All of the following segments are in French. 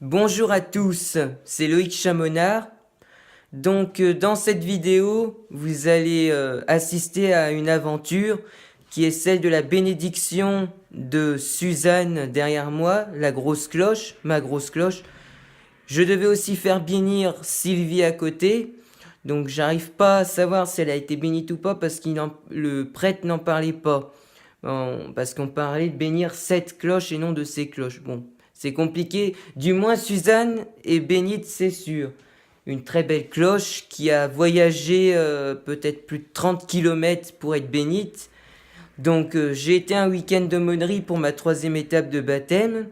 Bonjour à tous, c'est Loïc Chamonard. Donc dans cette vidéo, vous allez assister à une aventure qui est celle de la bénédiction de Suzanne derrière moi, la grosse cloche, ma grosse cloche. Je devais aussi faire bénir Sylvie à côté, donc j'arrive pas à savoir si elle a été bénite ou pas parce que le prêtre n'en parlait pas. Parce qu'on parlait de bénir cette cloche et non de ces cloches. Bon, c'est compliqué. Du moins, Suzanne est bénite, c'est sûr. Une très belle cloche qui a voyagé peut-être plus de 30 km pour être bénite. Donc, j'ai été un week-end d'aumônerie pour ma 3e étape de baptême.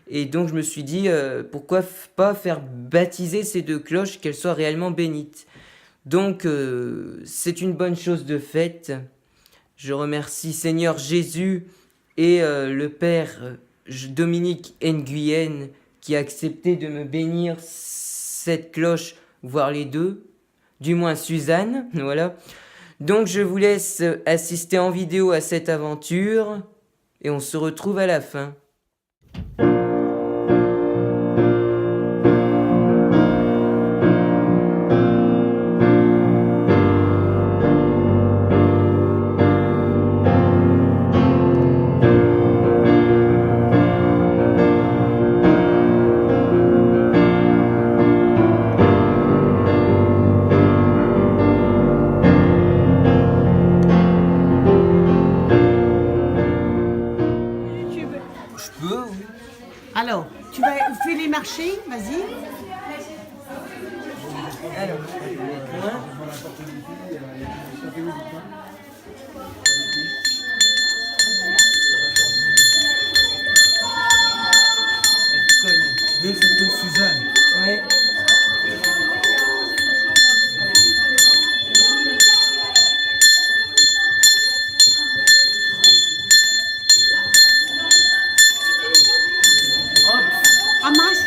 Et donc, je me suis dit, pourquoi pas faire baptiser ces deux cloches, qu'elles soient réellement bénites. Donc, c'est une bonne chose de faite. Je remercie Seigneur Jésus et le Père Dominique Nguyen qui a accepté de me bénir cette cloche, voire les deux, du moins Suzanne, voilà. Donc je vous laisse assister en vidéo à cette aventure et on se retrouve à la fin. Alors, tu vas faire les marchés, vas-y. Alors, Elle s'appelle Suzanne. ouais. Amasse.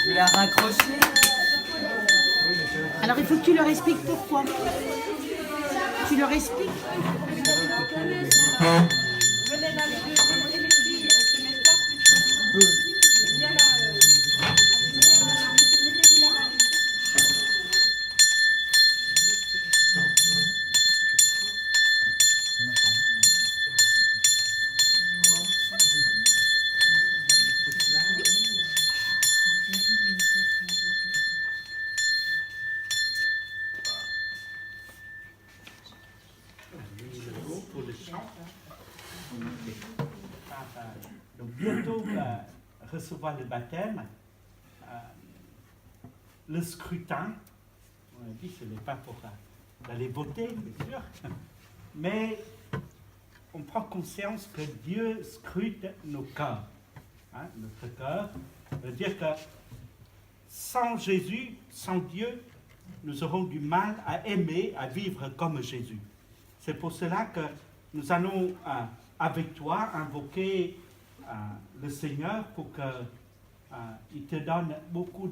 Je vais la raccrocher. Alors, il faut que tu leur expliques pourquoi. Tu leur expliques. Pour le chant. Donc bientôt recevoir le baptême, le scrutin. On a dit ce n'est pas pour d'aller voter, bien sûr, mais on prend conscience que Dieu scrute nos cœurs. Notre cœur veut dire que sans Jésus, sans Dieu, nous aurons du mal à aimer, à vivre comme Jésus. C'est pour cela que nous allons, avec toi, invoquer le Seigneur pour qu'il te donne beaucoup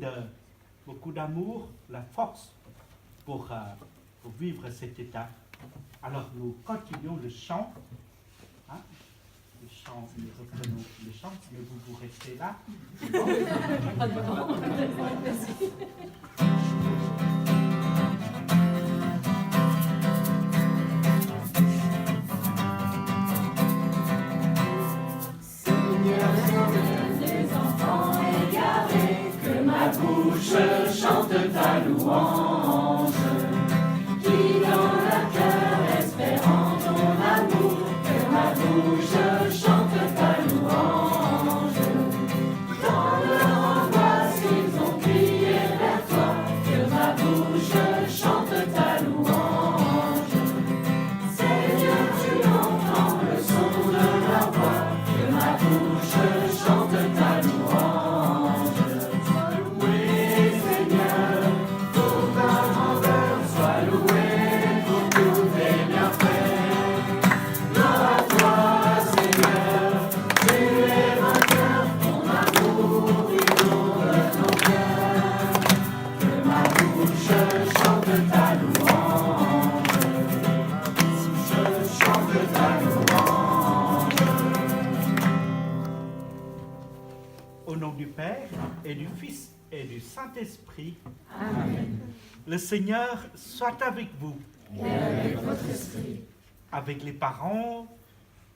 d'amour, la force pour vivre cette étape. Alors nous continuons le chant. Le chant, nous reprenons le chant, mais vous restez là. Chante ta louange, qui dans le cœur espérant ton amour, que ma bouche chante ta louange. Dans leur angoisse ils ont crié vers toi, que ma bouche chante ta louange. Seigneur, tu entends le son de leur voix, que ma bouche chante ta louange. Oui, Seigneur, Au nom du Père et du Fils et du Saint-Esprit. Amen. Le Seigneur soit avec vous. Et avec votre esprit. Avec les parents,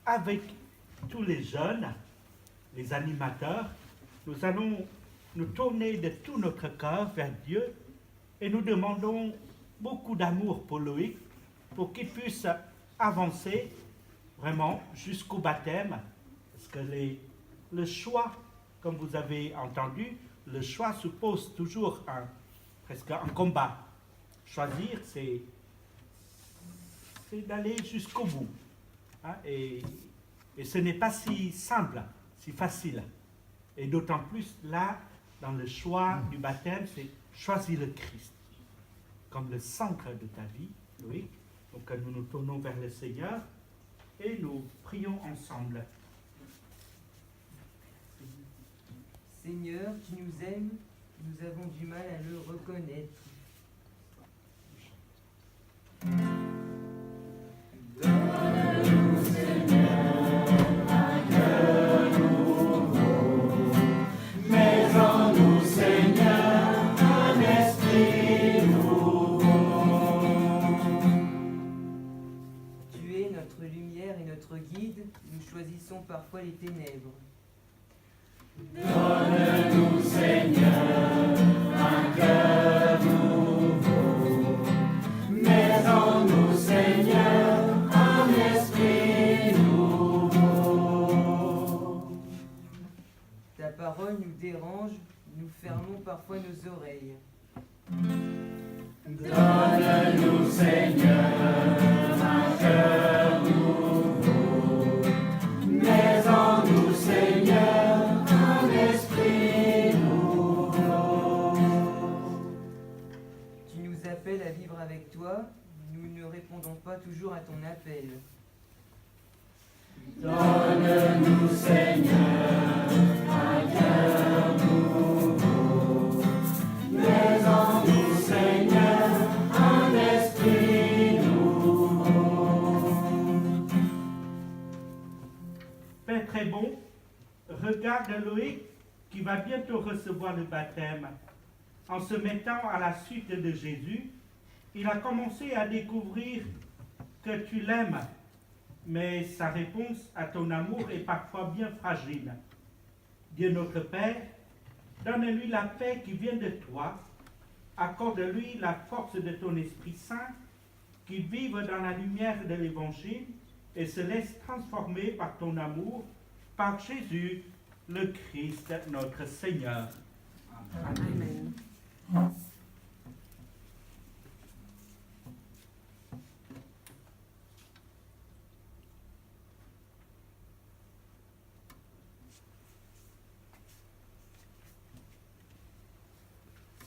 avec tous les jeunes, les animateurs, nous allons nous tourner de tout notre cœur vers Dieu et nous demandons beaucoup d'amour pour Loïc, pour qu'il puisse avancer vraiment jusqu'au baptême, parce que le choix, comme vous avez entendu, le choix suppose toujours presque un combat. Choisir, c'est d'aller jusqu'au bout. Hein, et ce n'est pas si simple, si facile. Et d'autant plus là, dans le choix du baptême, c'est choisir le Christ comme le centre de ta vie, Loïc. Donc nous nous tournons vers le Seigneur et nous prions ensemble. Seigneur, tu nous aimes, nous avons du mal à le reconnaître. Donne-nous, Seigneur, un cœur nouveau. Mets en nous, Seigneur, un esprit nouveau. Tu es notre lumière et notre guide, nous choisissons parfois les ténèbres. Donne-nous, Seigneur, un cœur nouveau. Mets en nous, Seigneur, un esprit nouveau. Ta parole nous dérange, nous fermons parfois nos oreilles. Donne-nous, Seigneur, un cœur nouveau. Mets en nous, Seigneur, un esprit nouveau. Tu nous appelles à vivre avec toi, nous ne répondons pas toujours à ton appel. Donne-nous, Seigneur, un cœur nouveau. Mets en nous, Seigneur, un esprit nouveau. Père très bon, regarde Loïc qui va bientôt recevoir le baptême. En se mettant à la suite de Jésus, il a commencé à découvrir que tu l'aimes, mais sa réponse à ton amour est parfois bien fragile. Dieu notre Père, donne-lui la paix qui vient de toi, accorde-lui la force de ton Esprit Saint, qu'il vive dans la lumière de l'Évangile et se laisse transformer par ton amour, par Jésus, le Christ, notre Seigneur. Amen.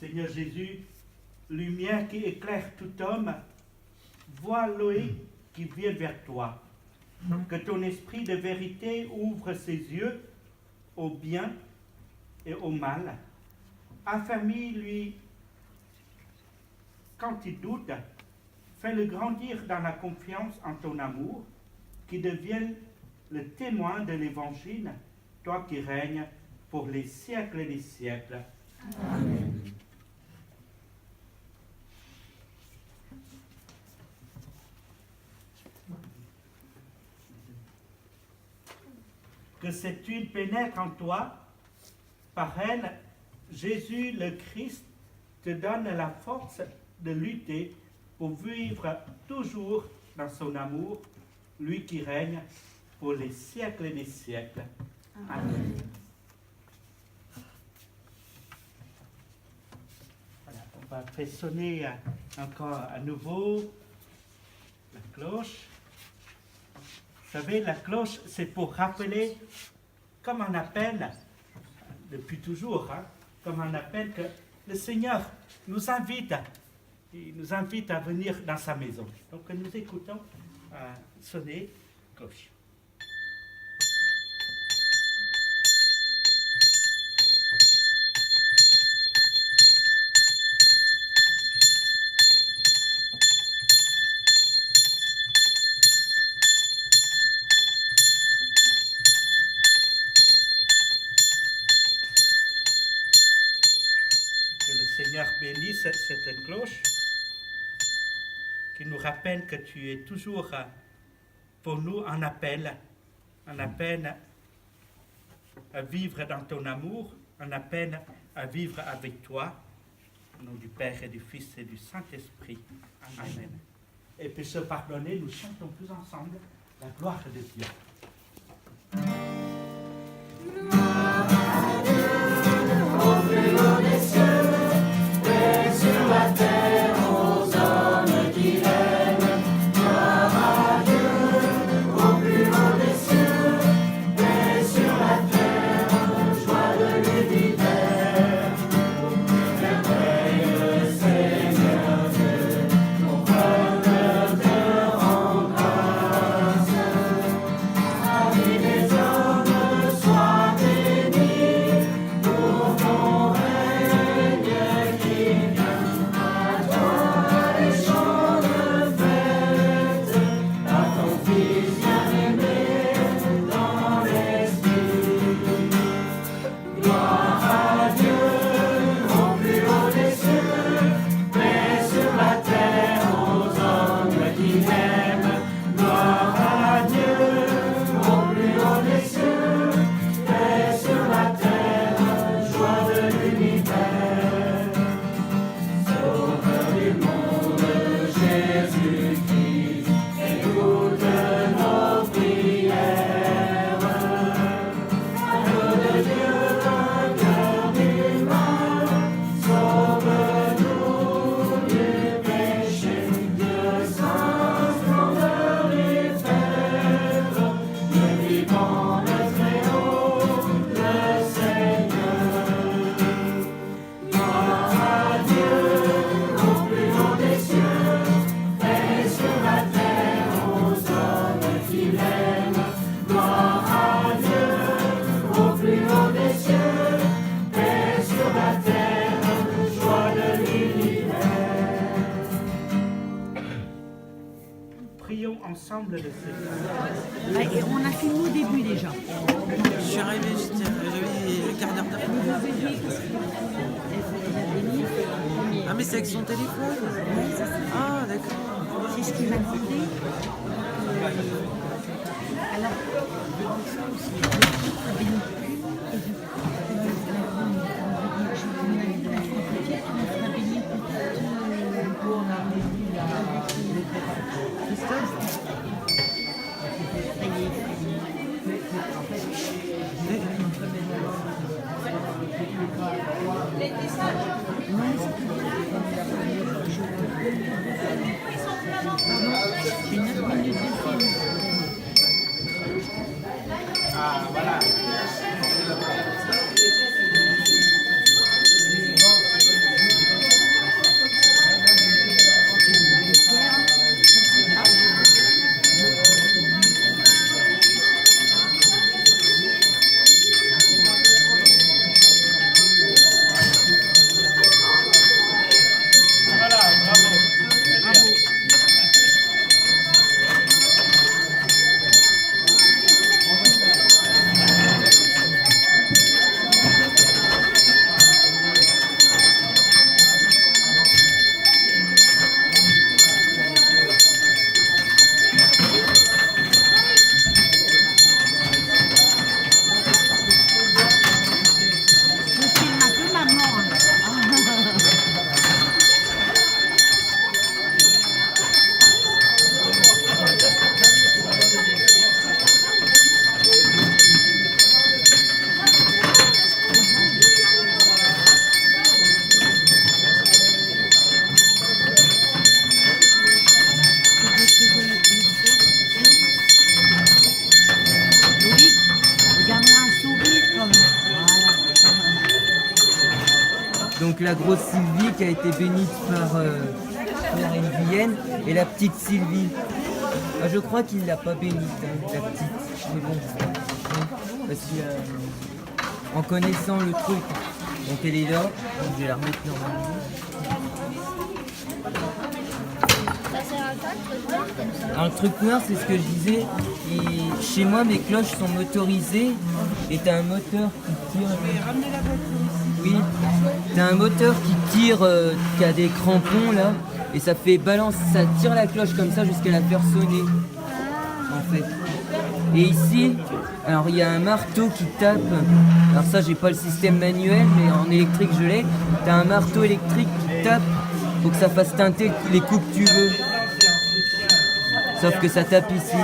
Seigneur Jésus, lumière qui éclaire tout homme, vois Loïc qui vient vers toi. Que ton esprit de vérité ouvre ses yeux au bien et au mal. Affermis-lui quand il doute, fais-le grandir dans la confiance en ton amour, qu'il devienne le témoin de l'Évangile, toi qui règnes pour les siècles des siècles. Amen. Que cette huile pénètre en toi. Par elle, Jésus le Christ te donne la force de lutter pour vivre toujours dans son amour, lui qui règne pour les siècles des siècles. Amen. Voilà, on va faire sonner encore à nouveau la cloche. Vous savez, la cloche, c'est pour rappeler, comme un appel, depuis toujours, hein, comme un appel que le Seigneur nous invite, il nous invite à venir dans sa maison. Donc nous écoutons sonner cloche. Seigneur bénisse cette cloche qui nous rappelle que tu es toujours pour nous un appel à vivre dans ton amour, un appel à vivre avec toi, au nom du Père et du Fils et du Saint-Esprit. Amen. Et puis se pardonner, nous chantons tous ensemble la gloire de Dieu. Ensemble le Seigneur. Ouais, et on a fini au début déjà. Je suis arrivé, j'avais le quart d'heure d'après. Ah mais c'est avec son téléphone. Ah d'accord. C'est ce qu'il m'a demandé. Alors, Ah, voilà. Donc la grosse Sylvie qui a été bénite par une Vienne et la petite Sylvie. Ah, je crois qu'il ne l'a pas bénite, hein, la petite. Mais bon, parce que, en connaissant le truc, donc elle est là, donc je vais la remettre normalement. Ça sert à quoi le truc noir comme ça? Alors, le truc noir, c'est ce que je disais. Chez moi, mes cloches sont motorisées et t'as un moteur qui tire. Ramenez la voiture ici. Oui, t'as un moteur qui tire, qui a des crampons là, et ça fait balance, ça tire la cloche comme ça jusqu'à la faire sonner. En fait. Et ici, alors il y a un marteau qui tape. Alors ça, j'ai pas le système manuel, mais en électrique je l'ai. T'as un marteau électrique qui tape pour que ça fasse teinter les coups que tu veux. Sauf que ça tape ici.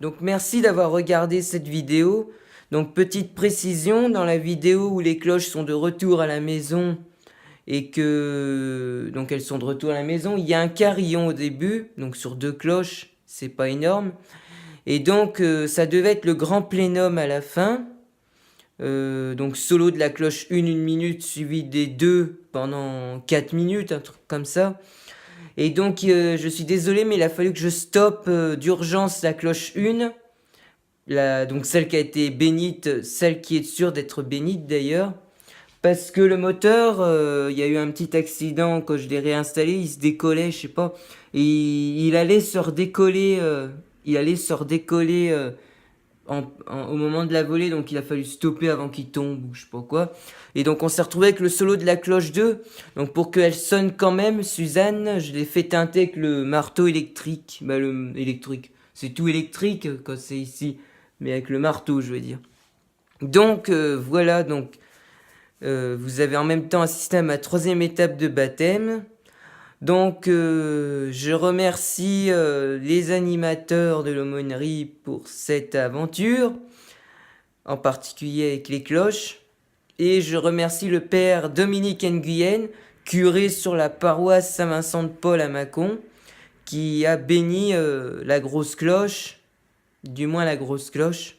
Donc merci d'avoir regardé cette vidéo. Donc petite précision, dans la vidéo où les cloches sont de retour à la maison et que donc elles sont de retour à la maison, il y a un carillon au début, donc sur 2 cloches, c'est pas énorme. Et donc ça devait être le grand plénum à la fin. Donc solo de la cloche 1 minute suivi des 2 pendant 4 minutes, un truc comme ça. Et donc je suis désolé mais il a fallu que je stoppe d'urgence la cloche 1, donc celle qui a été bénite, celle qui est sûre d'être bénite d'ailleurs, parce que le moteur, il y a eu un petit accident quand je l'ai réinstallé, il se décollait, je sais pas, et il allait se redécoller, au moment de la volée, donc il a fallu stopper avant qu'il tombe ou je sais pas quoi. Et donc on s'est retrouvé avec le solo de la cloche 2. Donc pour qu'elle sonne quand même, Suzanne, je l'ai fait teinter avec le marteau électrique. Le électrique, c'est tout électrique quand c'est ici, mais avec le marteau je veux dire. Donc voilà, donc vous avez en même temps assisté à ma 3e étape de baptême. Donc, je remercie les animateurs de l'aumônerie pour cette aventure, en particulier avec les cloches. Et je remercie le père Dominique Nguyen, curé sur la paroisse Saint-Vincent-de-Paul à Mâcon, qui a béni la grosse cloche, du moins la grosse cloche.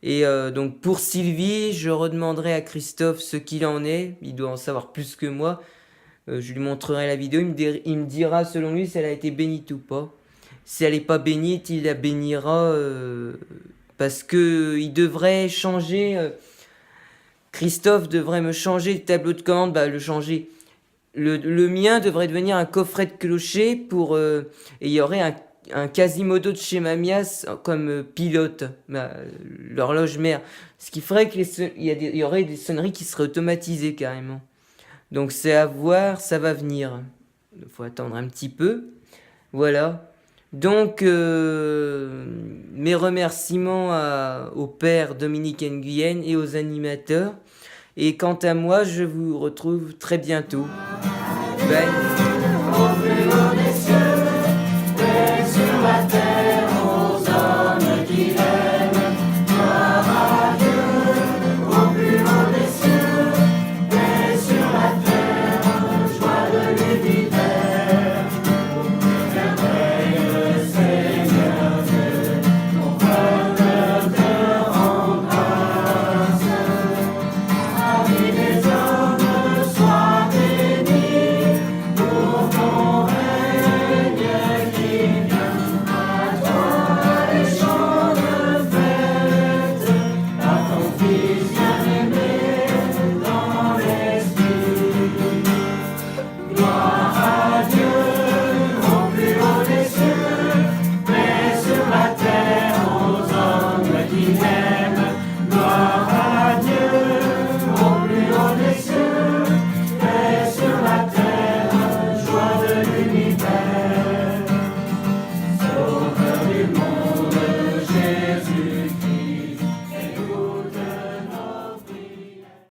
Et donc pour Sylvie, je redemanderai à Christophe ce qu'il en est, il doit en savoir plus que moi. Je lui montrerai la vidéo, il me dira selon lui si elle a été bénite ou pas. Si elle n'est pas bénite, il la bénira parce que il devrait changer. Christophe devrait me changer le tableau de commande, le changer. Le mien devrait devenir un coffret de clocher et il y aurait un Quasimodo de chez Mamias comme pilote, l'horloge mère. Ce qui ferait qu'il y aurait des sonneries qui seraient automatisées carrément. Donc c'est à voir, ça va venir. Il faut attendre un petit peu. Voilà. Donc mes remerciements au père Dominique Nguyen et aux animateurs. Et quant à moi, je vous retrouve très bientôt. Bye.